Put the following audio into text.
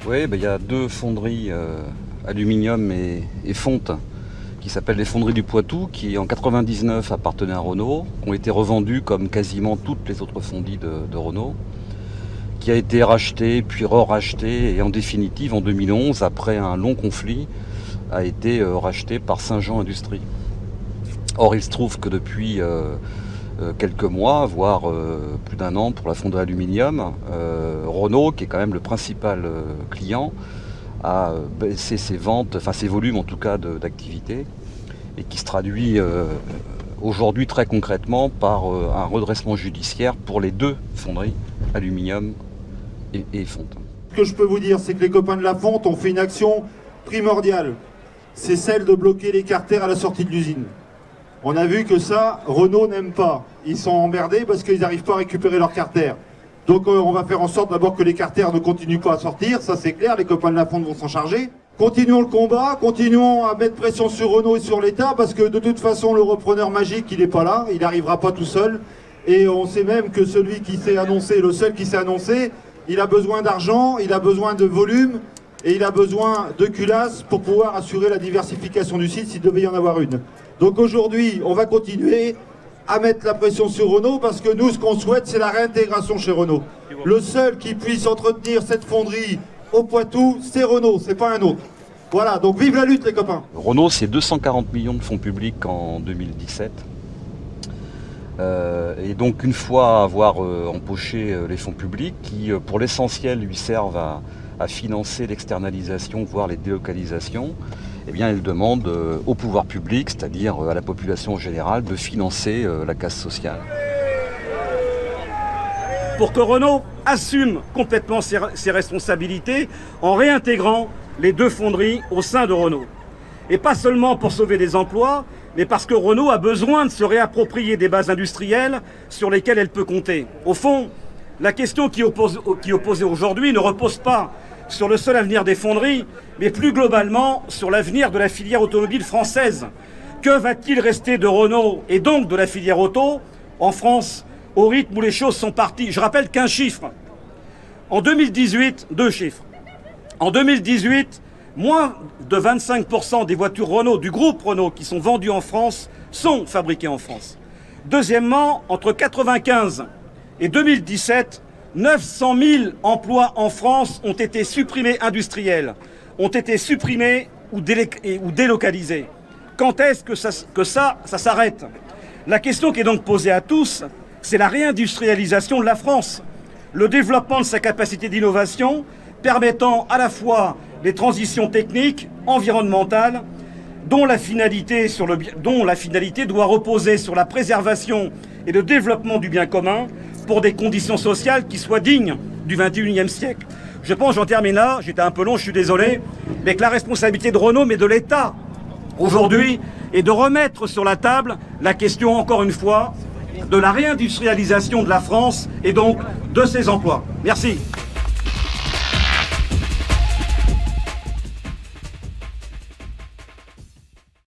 Oui, il y a deux fonderies aluminium et fonte qui s'appellent les fonderies du Poitou, qui en 99 appartenaient à Renault, ont été revendues comme quasiment toutes les autres fonderies de Renault, qui a été racheté, puis re-racheté, et en définitive en 2011, après un long conflit, a été racheté par Saint-Jean Industrie. Or il se trouve que depuis quelques mois, voire plus d'un an pour la fonderie aluminium, Renault, qui est quand même le principal client, a baissé ses ventes, enfin ses volumes en tout cas d'activité, et qui se traduit aujourd'hui très concrètement par un redressement judiciaire pour les deux fonderies, aluminium et fonte. Ce que je peux vous dire, c'est que les copains de la fonte ont fait une action primordiale. C'est celle de bloquer les carters à la sortie de l'usine. On a vu que ça, Renault n'aime pas. Ils sont emmerdés parce qu'ils n'arrivent pas à récupérer leurs carters. Donc on va faire en sorte d'abord que les carters ne continuent pas à sortir, ça c'est clair, les copains de la fonte vont s'en charger. Continuons le combat, continuons à mettre pression sur Renault et sur l'État, parce que de toute façon le repreneur magique il n'est pas là, il n'arrivera pas tout seul. Et on sait même que celui qui s'est annoncé, le seul qui s'est annoncé, il a besoin d'argent, il a besoin de volume, et il a besoin de culasse pour pouvoir assurer la diversification du site s'il devait y en avoir une. Donc aujourd'hui, on va continuer à mettre la pression sur Renault, parce que nous, ce qu'on souhaite, c'est la réintégration chez Renault. Le seul qui puisse entretenir cette fonderie au Poitou, c'est Renault, c'est pas un autre. Voilà, donc vive la lutte les copains. Renault, c'est 240 millions de fonds publics en 2017. Et donc une fois avoir empoché les fonds publics, qui pour l'essentiel lui servent à financer l'externalisation, voire les délocalisations, eh bien, elle demande au pouvoir public, c'est-à-dire à la population en général, de financer la casse sociale. Pour que Renault assume complètement ses responsabilités en réintégrant les deux fonderies au sein de Renault. Et pas seulement pour sauver des emplois, mais parce que Renault a besoin de se réapproprier des bases industrielles sur lesquelles elle peut compter. Au fond, la question qui est opposée aujourd'hui ne repose pas sur le seul avenir des fonderies, mais plus globalement sur l'avenir de la filière automobile française. Que va-t-il rester de Renault et donc de la filière auto en France au rythme où les choses sont parties? Je rappelle qu'un chiffre. En 2018, deux chiffres. En 2018, moins de 25% des voitures Renault, du groupe Renault, qui sont vendues en France, sont fabriquées en France. Deuxièmement, entre 1995 et 2017, 900 000 emplois en France ont été supprimés industriels, ont été supprimés ou délocalisés. Quand est-ce que ça s'arrête? La question qui est donc posée à tous, c'est la réindustrialisation de la France, le développement de sa capacité d'innovation, permettant à la fois les transitions techniques, environnementales, dont la finalité doit reposer sur la préservation et le développement du bien commun pour des conditions sociales qui soient dignes du XXIe siècle. Je pense, j'en termine là, j'étais un peu long, je suis désolé, mais que la responsabilité de Renault, mais de l'État, aujourd'hui, est de remettre sur la table la question, encore une fois, de la réindustrialisation de la France et donc de ses emplois. Merci.